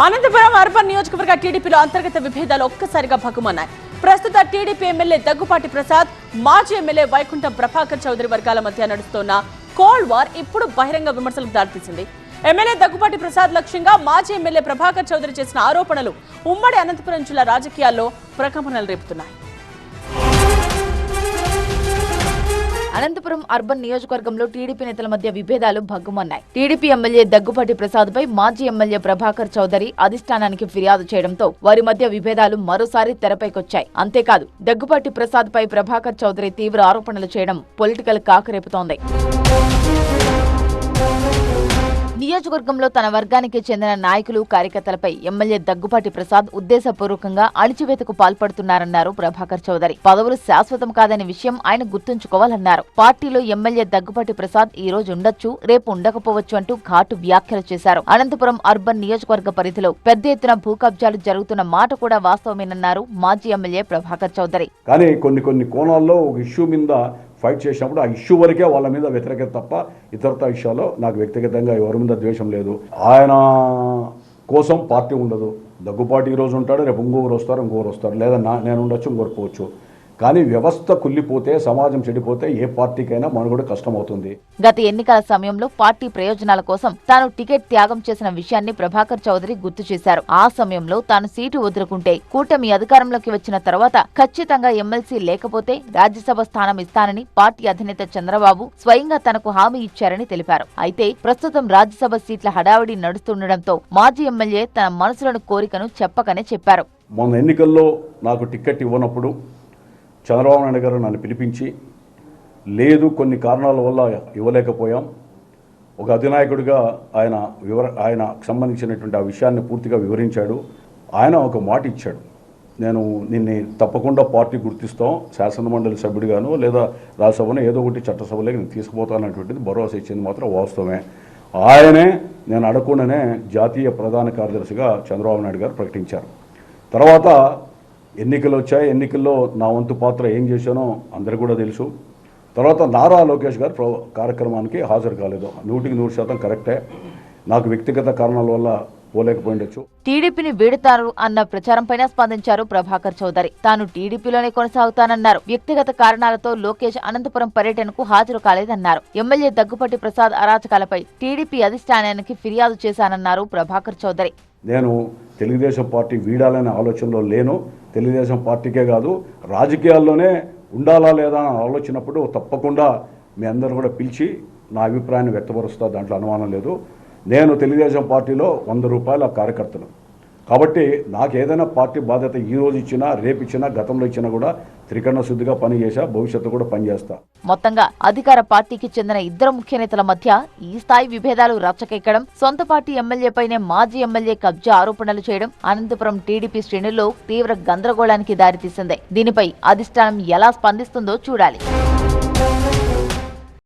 Anantapuram urban నియోజకవర్గ టీడీపీలో అంతర్గత విభేదాలు ఒక్కసారిగా భగ్గుమన్నాయి. ప్రస్తుత టీడీపీ ఎమ్మెల్యే దగ్గుపాటి ప్రసాద్, మాజీ ఎమ్మెల్యే వైకుంఠం ప్రభాకర్ చౌదరి వర్గాల మధ్య నడుస్తున్న కోల్డ్ వార్ ఇప్పుడు బహిరంగ విమర్శలకు దారితీసింది. ఎమ్మెల్యే దగ్గుపాటి ప్రసాద్ లక్ష్యంగా మాజీ ఎమ్మెల్యే ప్రభాకర్ చౌదరి చేసిన ఆరోపణలు ఉమ్మడి అనంతపురం జిల్లా రాజకీయాల్లో ప్రకంపనలు రేపుతున్నాయి. అనంతపురం అర్బన్ నియోజకవర్గంలో టీడీపీ నేతల మధ్య విభేదాలు భగ్గుమన్నాయి. టీడీపీ ఎమ్మెల్యే దగ్గుపాటి ప్రసాద్ పై మాజీ ఎమ్మెల్యే ప్రభాకర్ చౌదరి అధిష్టానానికి ఫిర్యాదు చేయడంతో వారి మధ్య విభేదాలు మరోసారి తెరపైకొచ్చాయి. అంతేకాదు, దగ్గుపాటి ప్రసాద్ పై ప్రభాకర్ చౌదరి తీవ్ర ఆరోపణలు చేయడం పొలిటికల్ కాకరేపుతోంది. నియోజకవర్గంలో తన వర్గానికి చెందిన నాయకులు, కార్యకర్తలపై ఎమ్మెల్యే దగ్గుపాటి ప్రసాద్ ఉద్దేశపూర్వకంగా అణిచివేతకు పాల్పడుతున్నారన్నారు ప్రభాకర్ చౌదరి. పదవులు శాశ్వతం కాదనే విషయం ఆయన గుర్తుంచుకోవాలన్నారు. పార్టీలో ఎమ్మెల్యే దగ్గుపాటి ప్రసాద్ ఈ రోజు ఉండొచ్చు, రేపు ఉండకపోవచ్చు అంటూ ఘాటు వ్యాఖ్యలు చేశారు. అనంతపురం అర్బన్ నియోజకవర్గ పరిధిలో పెద్ద ఎత్తున భూ కబ్జాలు జరుగుతున్న మాట కూడా వాస్తవమేనన్నారు మాజీ ఎమ్మెల్యే ప్రభాకర్ చౌదరి. కానీ కొన్ని కోణాల్లో ఒక ఇష్యూ మీద ఫైట్ చేసినప్పుడు ఆ ఇష్యూ వరకే వాళ్ళ మీద వ్యతిరేకత తప్ప ఇతరత విషయాల్లో నాకు వ్యక్తిగతంగా ఎవరి మీద ద్వేషం లేదు. ఆయన కోసం పార్టీ ఉండదు. దగ్గుపాటి ఈరోజు ఉంటాడు, రేపు ఇంకొకరు వస్తారు, లేదా నేను ఉండొచ్చు, ఇంకొకరు పోవచ్చు. కానీ వ్యవస్థ కుళ్ళిపోతే, సమాజం చెడిపోతే ఏ పార్టీకైనా మనుగడ కష్టమవుతుంది. గత ఎన్నికల సమయంలో పార్టీ ప్రయోజనాల కోసం తాను టికెట్ త్యాగం చేసిన విషయాన్ని ప్రభాకర్ చౌదరి గుర్తు చేశారు. ఆ సమయంలో తాను సీటు వదులుకుంటే కూటమి అధికారంలోకి వచ్చిన తర్వాత ఖచ్చితంగా ఎమ్మెల్సీ లేకపోతే రాజ్యసభ స్థానం ఇస్తానని పార్టీ అధినేత చంద్రబాబు స్వయంగా తనకు హామీ ఇచ్చారని తెలిపారు. అయితే ప్రస్తుతం రాజ్యసభ సీట్ల హడావిడి నడుస్తుండటంతో మాజీ ఎమ్మెల్యే తన మనసులోని కోరికను చెప్పకనే చెప్పారు. మొన్న ఎన్నికల్లో నాకు టికెట్ ఇవ్వనప్పుడు చంద్రబాబు నాయుడు గారు నన్ను పిలిపించి, లేదు కొన్ని కారణాల వల్ల ఇవ్వలేకపోయాం, ఒక అధినాయకుడిగా ఆయనకు సంబంధించినటువంటి ఆ విషయాన్ని పూర్తిగా వివరించాడు. ఆయన ఒక మాట ఇచ్చాడు, నేను నిన్ను తప్పకుండా పార్టీ గుర్తిస్తాం, శాసనమండలి సభ్యుడిగాను లేదా రాజ్యసభను ఏదో ఒకటి చట్టసభలోకి నేను తీసుకుపోతానటువంటిది భరోసా ఇచ్చింది మాత్రం వాస్తవమే. ఆయనే నేను అడగకుండానే జాతీయ ప్రధాన కార్యదర్శిగా చంద్రబాబు నాయుడు గారు ప్రకటించారు. తర్వాత ఎన్నికలు వచ్చాయి. ఎన్నికల్లో నా వంతు పాత్ర ఏం చేశానో అందరికీ కూడా తెలుసు. తర్వాత నారా లోకేష్ గారు కార్యక్రమానికి హాజరు కాలేదు. 100% కరెక్టే. నాకు వ్యక్తిగత కారణాల వల్ల పోలేకపోయిండొచ్చు. టీడీపీని వీడుతారు అన్న ప్రచారంపైన స్పందించారు ప్రభాకర్ చౌదరి. తాను టీడీపీలోనే కొనసాగుతానన్నారు. వ్యక్తిగత కారణాలతో లోకేష్ అనంతపురం పర్యటనకు హాజరు కాలేదన్నారు. ఎమ్మెల్యే దగ్గుపాటి ప్రసాద్ అరాచకాలపై టీడీపీ అధిష్టానానికి ఫిర్యాదు చేశానన్నారు ప్రభాకర్ చౌదరి. నేను తెలుగుదేశం పార్టీ వీడాలనే ఆలోచనలో లేను. తెలుగుదేశం పార్టీకే కాదు, రాజకీయాల్లోనే ఉండాలా లేదా అని ఆలోచనప్పుడు తప్పకుండా మీ అందరూ కూడా పిలిచి నా అభిప్రాయాన్ని వ్యక్తపరుస్తా, దాంట్లో అనుమానం లేదు. నేను తెలుగుదేశం పార్టీలో 100 రూపాయల కార్యకర్తను కాబట్టి నాకు ఏదైనా పార్టీ బాధ్యత ఈ రోజు ఇచ్చినా, రేపు ఇచ్చినా, గతంలో ఇచ్చినా కూడా త్రికరణ శుద్ధిగా పనిచేసా, భవిష్యత్తు కూడా పనిచేస్తా. మొత్తంగా అధికార పార్టీకి చెందిన ఇద్దరు ముఖ్య నేతల మధ్య ఈ స్థాయి విభేదాలు రచ్చకెక్కడం, సొంత పార్టీ ఎమ్మెల్యేపైనే మాజీ ఎమ్మెల్యే కబ్జా ఆరోపణలు చేయడం అనంతపురం టీడీపీ శ్రేణుల్లో తీవ్ర గందరగోళానికి దారితీసింది. దీనిపై అధిష్టానం ఎలా స్పందిస్తుందో చూడాలి.